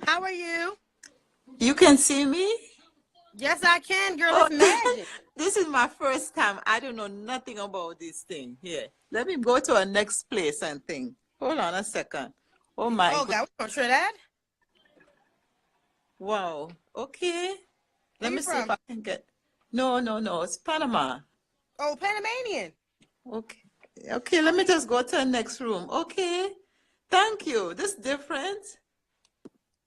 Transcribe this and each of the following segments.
How are you? You can see me? Yes, I can, girl. Oh, It's magic. this is my first time. I don't know nothing about this thing. Here, let me go to a next place and think. Hold on a second. Oh my Oh, God. God, we gonna try that. Wow. Okay. Where Let you me see if from? I can get. No, no, no. It's Panama. Oh, Panamanian. Okay. Okay, let me just go to the next room. Okay. Thank you. This is different.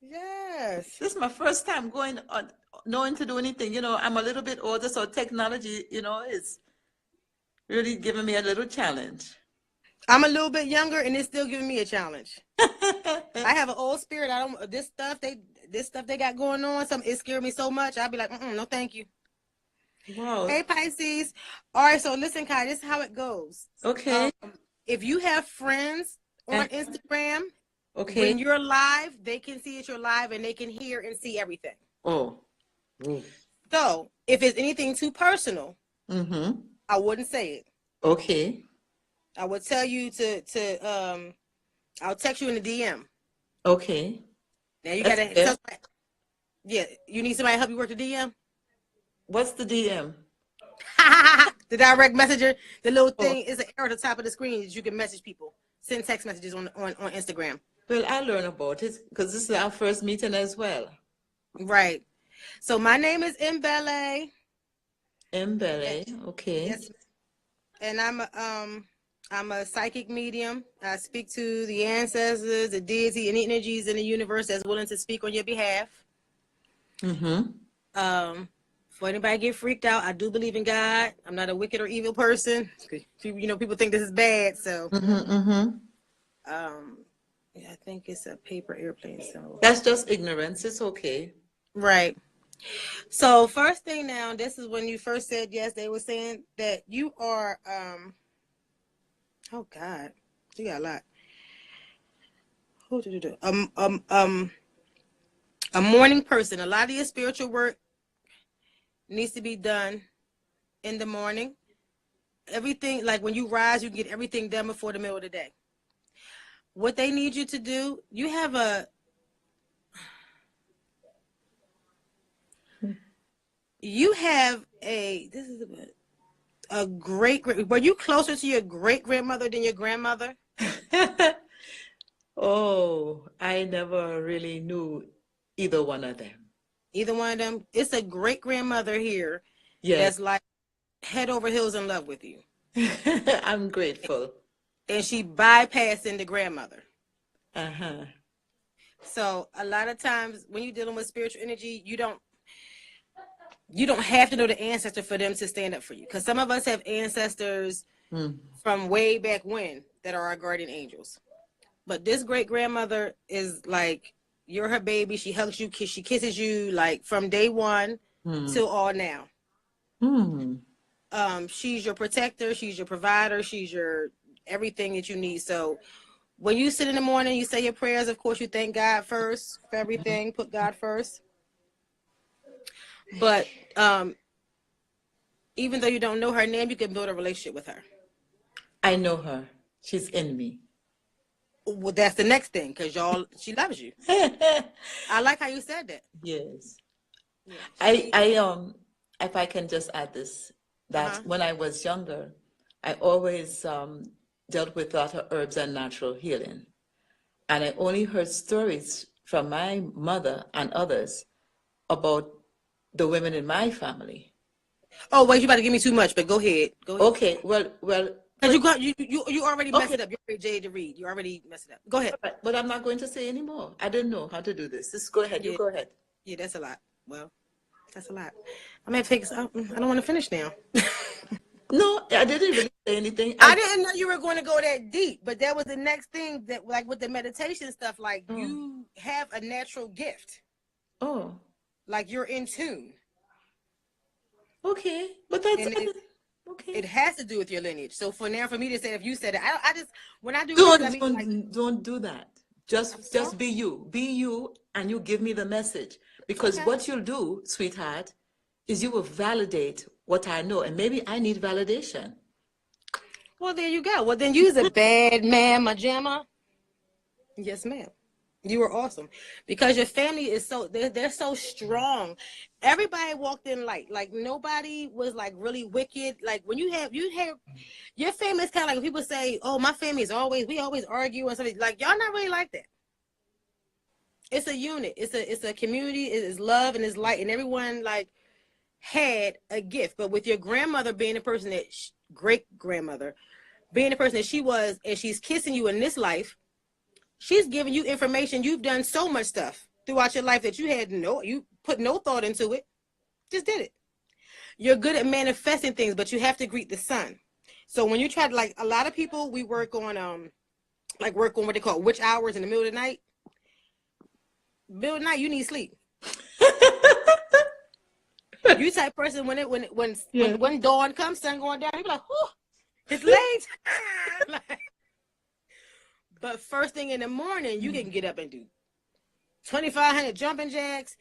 Yes. This is my first time going on knowing to do anything. I'm a little bit older, so technology, is really giving me a little challenge. I'm a little bit younger, and it's still giving me a challenge. I have an old spirit. I don't this stuff they got going on. It scared me so much. I'd be like, no, thank you. Wow. Hey, Pisces. All right, so listen, Kai. This is how it goes. Okay. If you have friends Uh, on Instagram, Okay. when you're live, they can see that you're live, and they can hear and see everything. Oh. Ooh. So if it's anything too personal, Mm-hmm. I wouldn't say it. Okay. I would tell you I'll text you in the DM. Okay. Now you That's gotta fair. tell somebody, yeah, you need somebody to help you work the DM. What's the DM? The direct messenger, the little Oh, thing is an arrow at the top of the screen that you can message people. Send text messages on Instagram. well, I learn about it because this is our first meeting as well. Right. So my name is Mbele. Mbele. Okay. Yes, and I'm a psychic medium. I speak to the ancestors, the deity, and energies in the universe that's willing to speak on your behalf. Mm-hmm. For anybody get freaked out, I do believe in God. I'm not a wicked or evil person. People think this is bad. So, Mm-hmm. Mm-hmm. yeah, I think it's a paper airplane symbol. That's just ignorance. It's okay. Right. So first thing now, this is when you first said yes. They were saying that you are. Oh God, you got a lot. Who did you do? A morning person. A lot of your spiritual work needs to be done in the morning. Everything, like when you rise, you get everything done before the middle of the day. What they need you to do, you have a this is a great, were you closer to your great grandmother than your grandmother? Oh, I never really knew either one of them. Either one of them. It's a great grandmother here Yes. that's like head over heels in love with you. I'm grateful. And she bypassing the grandmother. Uh-huh. So a lot of times when you're dealing with spiritual energy, you don't have to know the ancestor for them to stand up for you. Because some of us have ancestors from way back when that are our guardian angels. But this great grandmother is like, you're her baby. She hugs you, she kisses you like from day one till all now. She's your protector. She's your provider. She's your everything that you need. So when you sit in the morning, you say your prayers. Of course, you thank God first for everything. Put God first. But even though you don't know her name, you can build a relationship with her. I know her. She's in me. Well, that's the next thing, because she loves you. I like how you said that. Yes. Yeah, if I can just add this, that when I was younger, I always dealt with a lot of herbs and natural healing. And I only heard stories from my mother and others about the women in my family. Oh, wait, you about to give me too much, but go ahead. Okay, well, Because you already messed okay, it up. You're already jaded to read. You already messed it up. Go ahead. but I'm not going to say anymore. I don't know how to do this. Just go ahead. You Yeah, go ahead. yeah, that's a lot. Well, that's a lot. I'm gonna take. I don't want to finish now. No, I didn't really say anything. I didn't know you were going to go that deep, but that was the next thing that, like with the meditation stuff, like you have a natural gift, Oh, like you're in tune, okay, but that's and okay. it has to do with your lineage. So for me to say, if you said it, I just when I do Don't readings, I mean, like, don't do that. Just be you, and you give me the message. Because okay. what you'll do, sweetheart, is you will validate what I know, and maybe I need validation. Well, there you go. Well, then you's a bad mamma jamma. Yes, ma'am. You were awesome because your family is so they're so strong. Everybody walked in light. Like nobody was like really wicked. Like when you have your family is kind of like when people say, "Oh, my family is we always argue and something." Like y'all not really like that. It's a unit. It's a community. It's love and it's light, and everyone like had a gift. But with your grandmother being the person that great grandmother being the person that she was, and she's kissing you in this life. She's giving you information. You've done so much stuff throughout your life that you put no thought into it. Just did it. You're good at manifesting things, but you have to greet the sun. So when you try to, like a lot of people, we work on what they call witch hours in the middle of the night. Middle of the night, you need sleep. You type person when dawn comes, sun going down, you be like, oh, it's late. But first thing in the morning, you can get up and do 2,500 jumping jacks,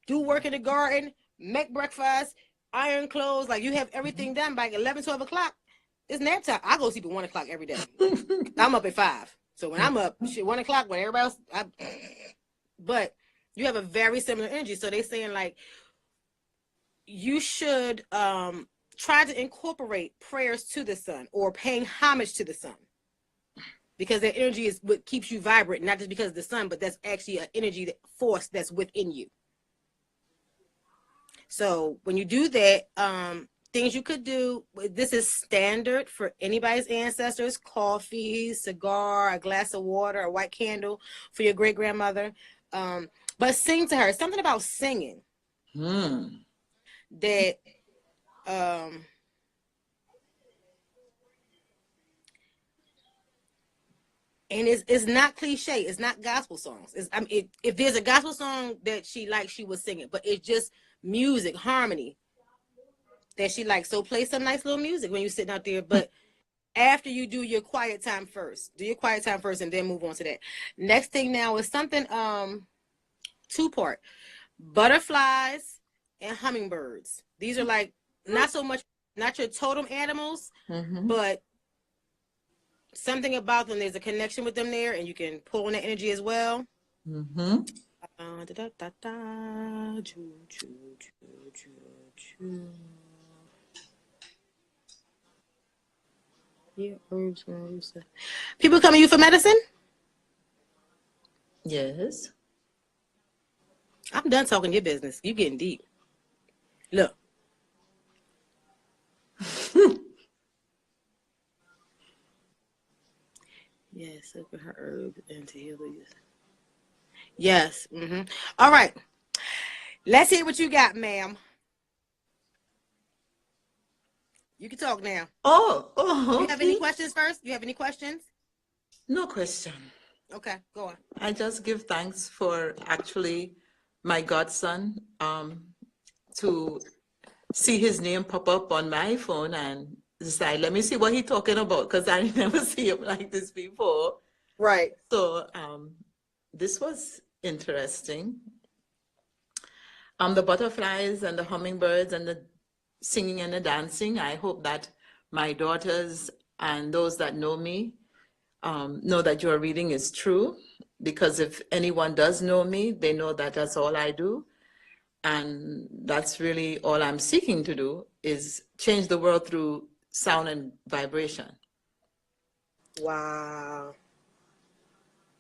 do work in the garden, make breakfast, iron clothes. Like you have everything done by 11, 12 o'clock. It's nap time. I go sleep at 1 o'clock every day. I'm up at 5. So when I'm up, 1 o'clock when everybody else, but you have a very similar energy. So they're saying like, you should try to incorporate prayers to the sun or paying homage to the sun. Because that energy is what keeps you vibrant, not just because of the sun, but that's actually an energy force that's within you. So when you do that, things you could do, this is standard for anybody's ancestors: coffee, cigar, a glass of water, a white candle for your great grandmother. But sing to her. Something about singing that and it's not cliche. It's not gospel songs. If there's a gospel song that she likes, she would sing it. But it's just music, harmony that she likes. So play some nice little music when you're sitting out there. But after you do your quiet time first, and then move on to that. Next thing now is something 2-part: butterflies and hummingbirds. These are like not your totem animals, but something about them, there's a connection with them there, and you can pull on that energy as well. Yeah, herbs. People coming to you for medicine? Yes. I'm done talking your business. You getting deep. Look. Yes, open her herbs and to heal these. Yes. All right. Let's hear what you got, ma'am. You can talk now. Okay. You have any questions first? You have any questions? No question. Okay, go on. I just give thanks for actually my godson to see his name pop up on my phone and decide, let me see what he's talking about, because I never see him like this before. Right. So this was interesting. The butterflies and the hummingbirds and the singing and the dancing, I hope that my daughters and those that know me know that your reading is true, because if anyone does know me, they know that that's all I do. And that's really all I'm seeking to do, is change the world through sound and vibration. Wow.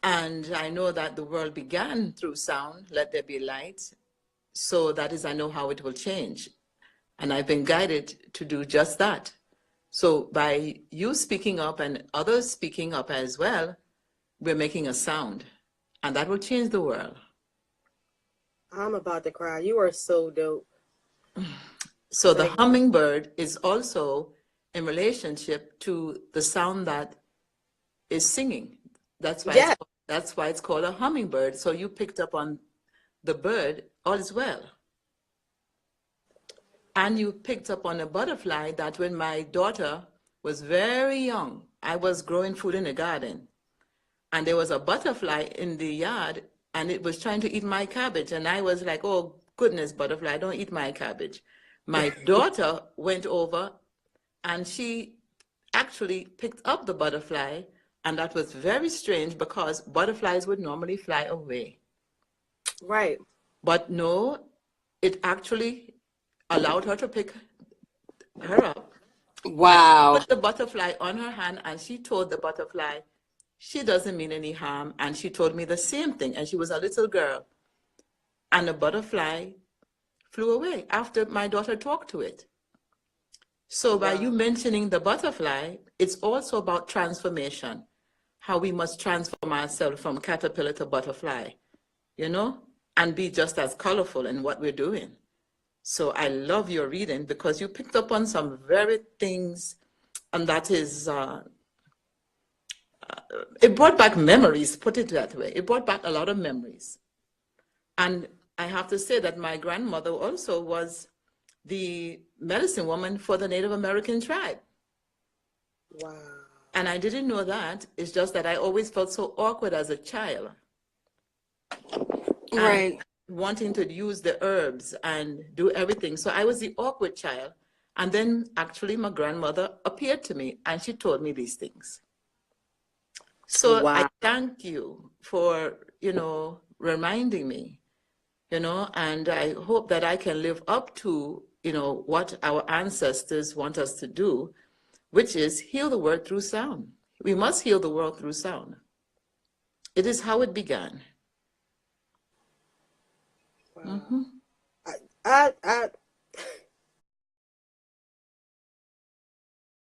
And I know that the world began through sound, let there be light. So that is, I know how it will change. And I've been guided to do just that. So by you speaking up and others speaking up as well, we're making a sound. And that will change the world. I'm about to cry. You are so dope. So the hummingbird is also in relationship to the sound that is singing. That's why, that's why it's called a hummingbird. So you picked up on the bird, all is well. And you picked up on a butterfly that when my daughter was very young, I was growing food in the garden. And there was a butterfly in the yard, and it was trying to eat my cabbage. And I was like, oh, goodness, butterfly, don't eat my cabbage. My daughter went over, and she actually picked up the butterfly And that was very strange because butterflies would normally fly away. Right. But no, it actually allowed her to pick her up. Wow. Put the butterfly on her hand, and she told the butterfly, she doesn't mean any harm. And she told me the same thing. And she was a little girl. And the butterfly flew away after my daughter talked to it. So by you mentioning the butterfly, it's also about transformation, how we must transform ourselves from caterpillar to butterfly, you know, and be just as colorful in what we're doing. So I love your reading because you picked up on some very things, and that is, it brought back memories, put it that way. It brought back a lot of memories. And I have to say that my grandmother also was the medicine woman for the Native American tribe. Wow. And I didn't know that. It's just that I always felt so awkward as a child. Right. And wanting to use the herbs and do everything. So I was the awkward child. And then actually my grandmother appeared to me and she told me these things. So I thank you for, you know, reminding me, you know, and I hope that I can live up to, you know, what our ancestors want us to do, which is heal the world through sound. We must heal the world through sound. It is how it began. Wow. I